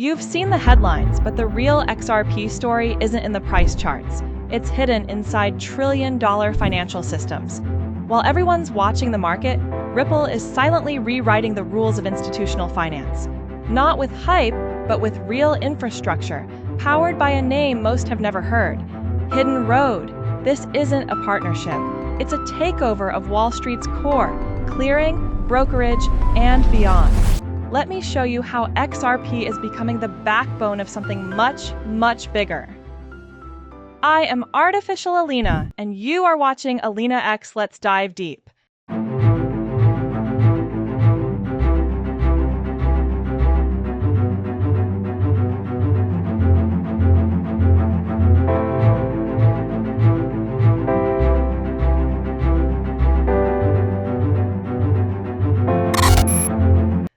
You've seen the headlines, but the real XRP story isn't in the price charts. It's hidden inside trillion-dollar financial systems. While everyone's watching the market, Ripple is silently rewriting the rules of institutional finance. Not with hype, but with real infrastructure, powered by a name most have never heard. Hidden Road. This isn't a partnership. It's a takeover of Wall Street's core, clearing, brokerage, and beyond. Let me show you how XRP is becoming the backbone of something much, much bigger. I am Artificial Alina, and you are watching AlinaX. Let's dive deep.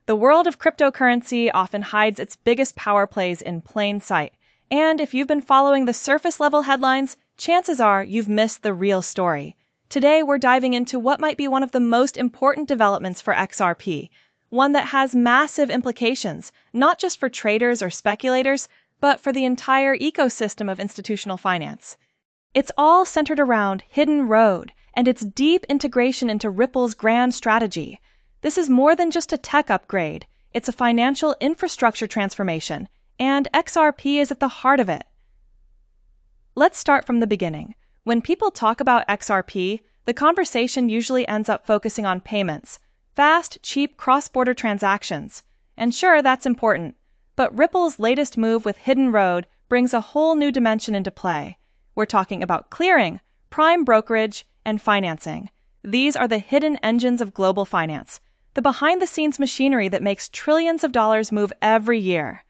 The world of cryptocurrency often hides its biggest power plays in plain sight. And if you've been following the surface-level headlines, chances are you've missed the real story. Today, we're diving into what might be one of the most important developments for XRP, one that has massive implications, not just for traders or speculators, but for the entire ecosystem of institutional finance. It's all centered around Hidden Road and its deep integration into Ripple's grand strategy. This is more than just a tech upgrade. It's a financial infrastructure transformation, and XRP is at the heart of it. Let's start from the beginning. When people talk about XRP, the conversation usually ends up focusing on payments, fast, cheap cross-border transactions. And sure, that's important. But Ripple's latest move with Hidden Road brings a whole new dimension into play. We're talking about clearing, prime brokerage, and financing. These are the hidden engines of global finance, the behind-the-scenes machinery that makes trillions of dollars move every year.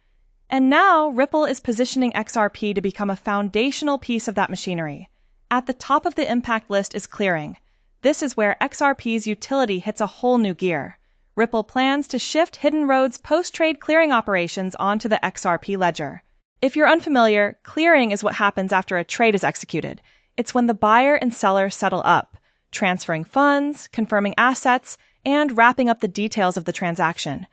And now, Ripple is positioning XRP to become a foundational piece of that machinery. At the top of the impact list is clearing. This is where XRP's utility hits a whole new gear. Ripple plans to shift Hidden Road's post-trade clearing operations onto the XRP ledger. If you're unfamiliar, clearing is what happens after a trade is executed. It's when the buyer and seller settle up, transferring funds, confirming assets, and wrapping up the details of the transaction.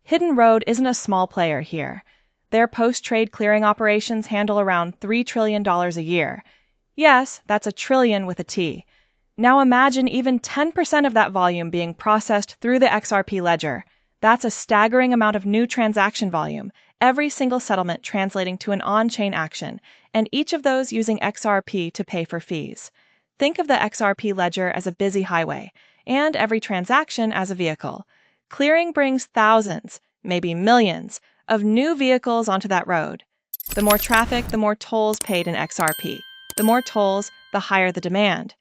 Hidden Road isn't a small player here. Their post-trade clearing operations handle around $3 trillion a year. Yes, that's a trillion with a T. Now imagine even 10% of that volume being processed through the XRP ledger. That's a staggering amount of new transaction volume, every single settlement translating to an on-chain action, and each of those using XRP to pay for fees. Think of the XRP ledger as a busy highway, and every transaction as a vehicle. Clearing brings thousands, maybe millions, of new vehicles onto that road. The more traffic, the more tolls paid in XRP. The more tolls, the higher the demand.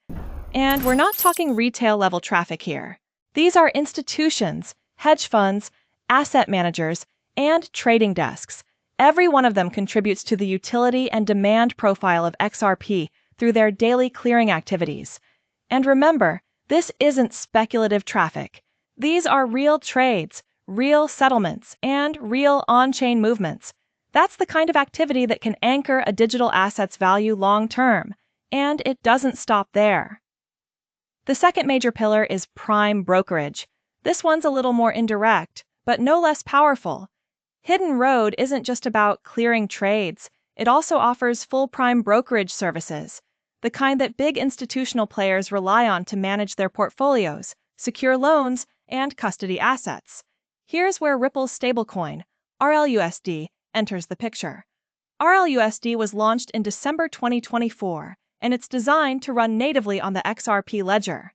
And we're not talking retail-level traffic here. These are institutions, hedge funds, asset managers, and trading desks. Every one of them contributes to the utility and demand profile of XRP through their daily clearing activities. And remember, this isn't speculative traffic. These are real trades, real settlements, and real on-chain movements. That's the kind of activity that can anchor a digital asset's value long-term, and it doesn't stop there. The second major pillar is prime brokerage. This one's a little more indirect, but no less powerful. Hidden Road isn't just about clearing trades. It also offers full prime brokerage services, the kind that big institutional players rely on to manage their portfolios, secure loans, and custody assets. Here's where Ripple's stablecoin, RLUSD, enters the picture. RLUSD was launched in December 2024, and it's designed to run natively on the XRP ledger.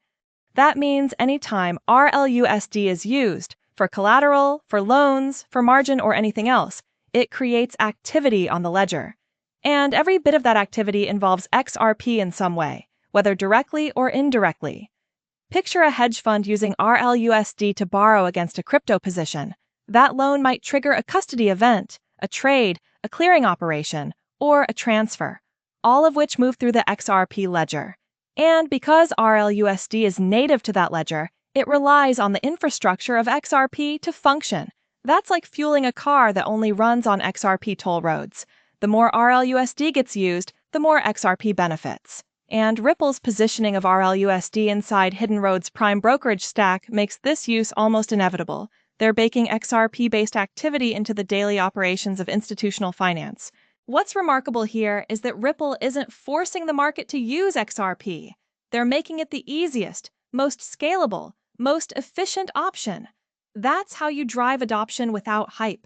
That means anytime RLUSD is used, for collateral, for loans, for margin, or anything else, it creates activity on the ledger. And every bit of that activity involves XRP in some way, whether directly or indirectly. Picture a hedge fund using RLUSD to borrow against a crypto position. That loan might trigger a custody event, a trade, a clearing operation, or a transfer, all of which move through the XRP ledger. And because RLUSD is native to that ledger, it relies on the infrastructure of XRP to function. That's like fueling a car that only runs on XRP toll roads. The more RLUSD gets used, the more XRP benefits. And Ripple's positioning of RLUSD inside Hidden Road's prime brokerage stack makes this use almost inevitable. They're baking XRP-based activity into the daily operations of institutional finance. What's remarkable here is that Ripple isn't forcing the market to use XRP. They're making it the easiest, most scalable, most efficient option. That's how you drive adoption without hype.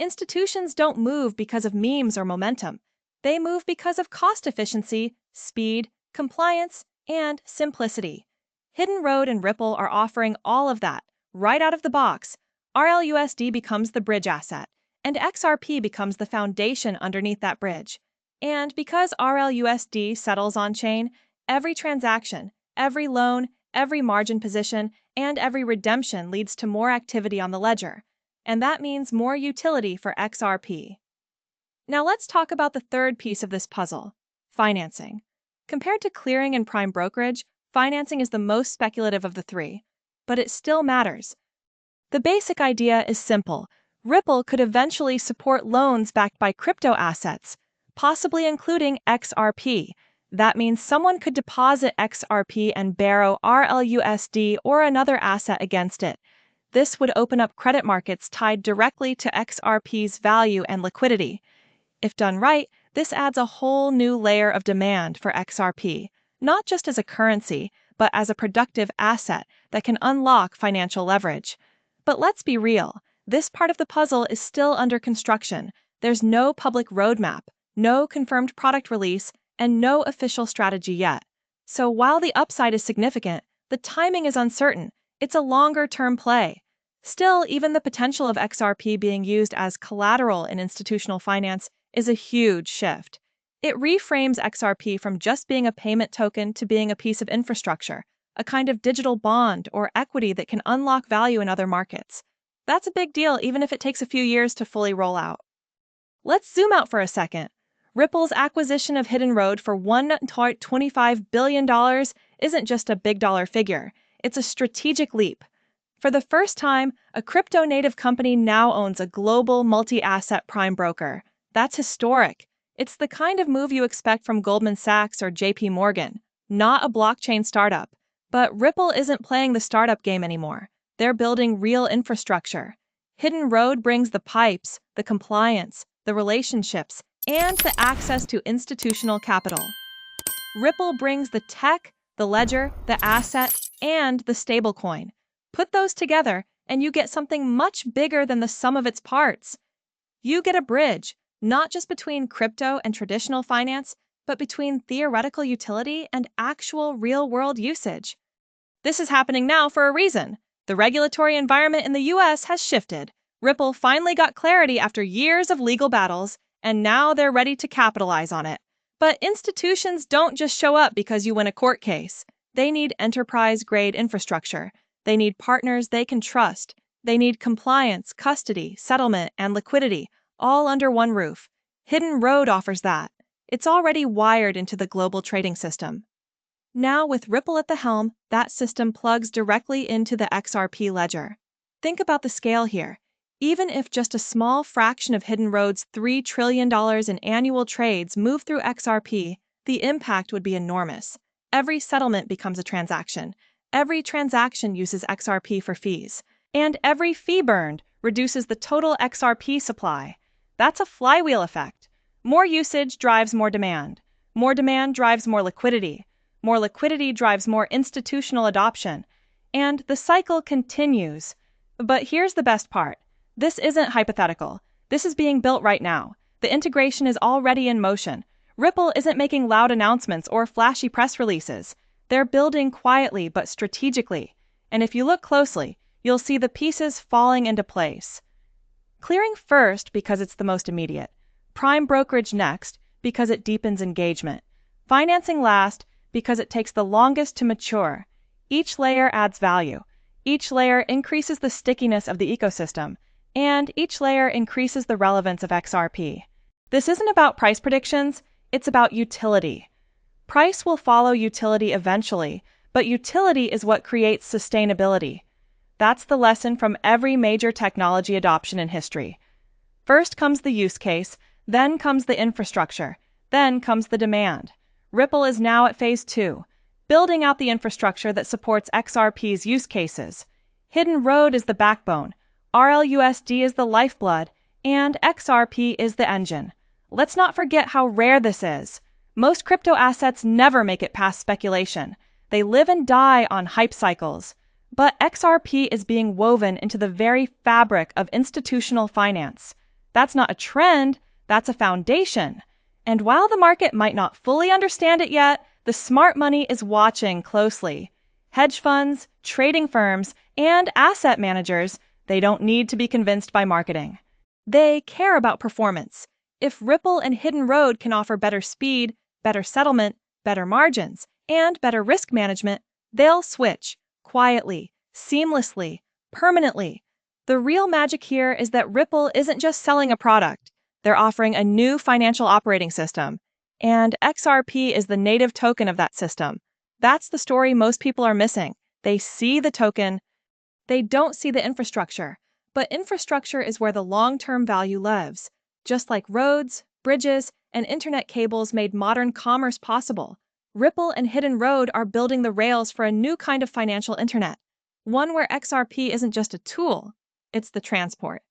Institutions don't move because of memes or momentum. They move because of cost efficiency, speed, compliance, and simplicity. Hidden Road and Ripple are offering all of that right out of the box. RLUSD becomes the bridge asset, and XRP becomes the foundation underneath that bridge. And because RLUSD settles on-chain, every transaction, every loan, every margin position, and every redemption leads to more activity on the ledger. And that means more utility for XRP. Now let's talk about the third piece of this puzzle, financing. Compared to clearing and prime brokerage, financing is the most speculative of the three, but it still matters. The basic idea is simple. Ripple could eventually support loans backed by crypto assets, possibly including XRP. That means someone could deposit XRP and borrow RLUSD or another asset against it. This would open up credit markets tied directly to XRP's value and liquidity. If done right, this adds a whole new layer of demand for XRP, not just as a currency, but as a productive asset that can unlock financial leverage. But let's be real, this part of the puzzle is still under construction. There's no public roadmap, no confirmed product release, and no official strategy yet. So while the upside is significant, the timing is uncertain. It's a longer-term play. Still, even the potential of XRP being used as collateral in institutional finance is a huge shift. It reframes XRP from just being a payment token to being a piece of infrastructure, a kind of digital bond or equity that can unlock value in other markets. That's a big deal even if it takes a few years to fully roll out. Let's zoom out for a second. Ripple's acquisition of Hidden Road for $1.25 billion isn't just a big dollar figure, it's a strategic leap. For the first time, a crypto-native company now owns a global multi-asset prime broker. That's historic. It's the kind of move you expect from Goldman Sachs or JP Morgan, not a blockchain startup. But Ripple isn't playing the startup game anymore. They're building real infrastructure. Hidden Road brings the pipes, the compliance, the relationships, and the access to institutional capital. Ripple brings the tech, the ledger, the asset, and the stablecoin. Put those together, and you get something much bigger than the sum of its parts. You get a bridge, not just between crypto and traditional finance, but between theoretical utility and actual real-world usage. This is happening now for a reason. The regulatory environment in the US has shifted. Ripple finally got clarity after years of legal battles, and now they're ready to capitalize on it. But institutions don't just show up because you win a court case. They need enterprise-grade infrastructure. They need partners they can trust. They need compliance, custody, settlement, and liquidity, all under one roof. Hidden Road offers that. It's already wired into the global trading system. Now, with Ripple at the helm, that system plugs directly into the XRP ledger. Think about the scale here. Even if just a small fraction of Hidden Road's $3 trillion in annual trades move through XRP, the impact would be enormous. Every settlement becomes a transaction. Every transaction uses XRP for fees. And every fee burned reduces the total XRP supply. That's a flywheel effect. More usage drives more demand. More demand drives more liquidity. More liquidity drives more institutional adoption. And the cycle continues. But here's the best part. This isn't hypothetical. This is being built right now. The integration is already in motion. Ripple isn't making loud announcements or flashy press releases. They're building quietly but strategically. And if you look closely, you'll see the pieces falling into place. Clearing first because it's the most immediate. Prime brokerage next because it deepens engagement. Financing last because it takes the longest to mature. Each layer adds value. Each layer increases the stickiness of the ecosystem. And each layer increases the relevance of XRP. This isn't about price predictions, it's about utility. Price will follow utility eventually, but utility is what creates sustainability. That's the lesson from every major technology adoption in history. First comes the use case, then comes the infrastructure, then comes the demand. Ripple is now at phase 2, building out the infrastructure that supports XRP's use cases. Hidden Road is the backbone. RLUSD is the lifeblood, and XRP is the engine. Let's not forget how rare this is. Most crypto assets never make it past speculation. They live and die on hype cycles. But XRP is being woven into the very fabric of institutional finance. That's not a trend, that's a foundation. And while the market might not fully understand it yet, the smart money is watching closely. Hedge funds, trading firms, and asset managers, they don't need to be convinced by marketing. They care about performance. If Ripple and Hidden Road can offer better speed, better settlement, better margins, and better risk management, they'll switch quietly, seamlessly, permanently. The real magic here is that Ripple isn't just selling a product. They're offering a new financial operating system. And XRP is the native token of that system. That's the story most people are missing. They see the token, they don't see the infrastructure. But infrastructure is where the long-term value lives. Just like roads, bridges, and internet cables made modern commerce possible, Ripple and Hidden Road are building the rails for a new kind of financial internet, one where XRP isn't just a tool, it's the transport.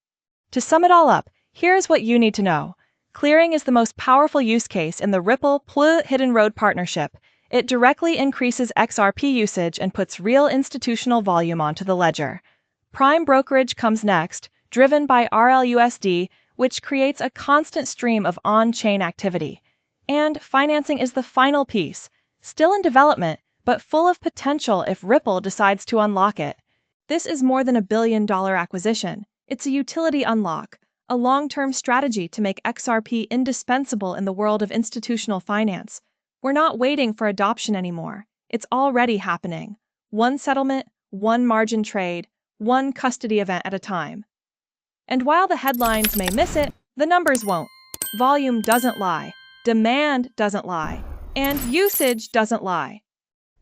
To sum it all up, here's what you need to know. Clearing is the most powerful use case in the Ripple + Hidden Road partnership. It directly increases XRP usage and puts real institutional volume onto the ledger. Prime brokerage comes next, driven by RLUSD, which creates a constant stream of on-chain activity. And financing is the final piece, still in development, but full of potential if Ripple decides to unlock it. This is more than $1 billion acquisition. It's a utility unlock, a long-term strategy to make XRP indispensable in the world of institutional finance. We're not waiting for adoption anymore. It's already happening. One settlement, one margin trade, one custody event at a time. And while the headlines may miss it, the numbers won't. Volume doesn't lie, demand doesn't lie, and usage doesn't lie.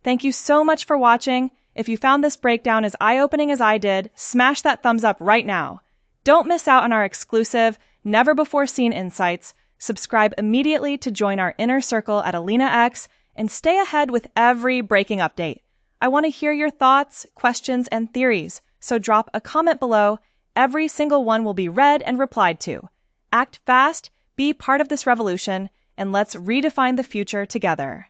Thank you so much for watching. If you found this breakdown as eye-opening as I did, smash that thumbs up right now. Don't miss out on our exclusive, never-before-seen insights. Subscribe immediately to join our inner circle at AlinaX and stay ahead with every breaking update. I want to hear your thoughts, questions, and theories, so drop a comment below. Every single one will be read and replied to. Act fast, be part of this revolution, and let's redefine the future together.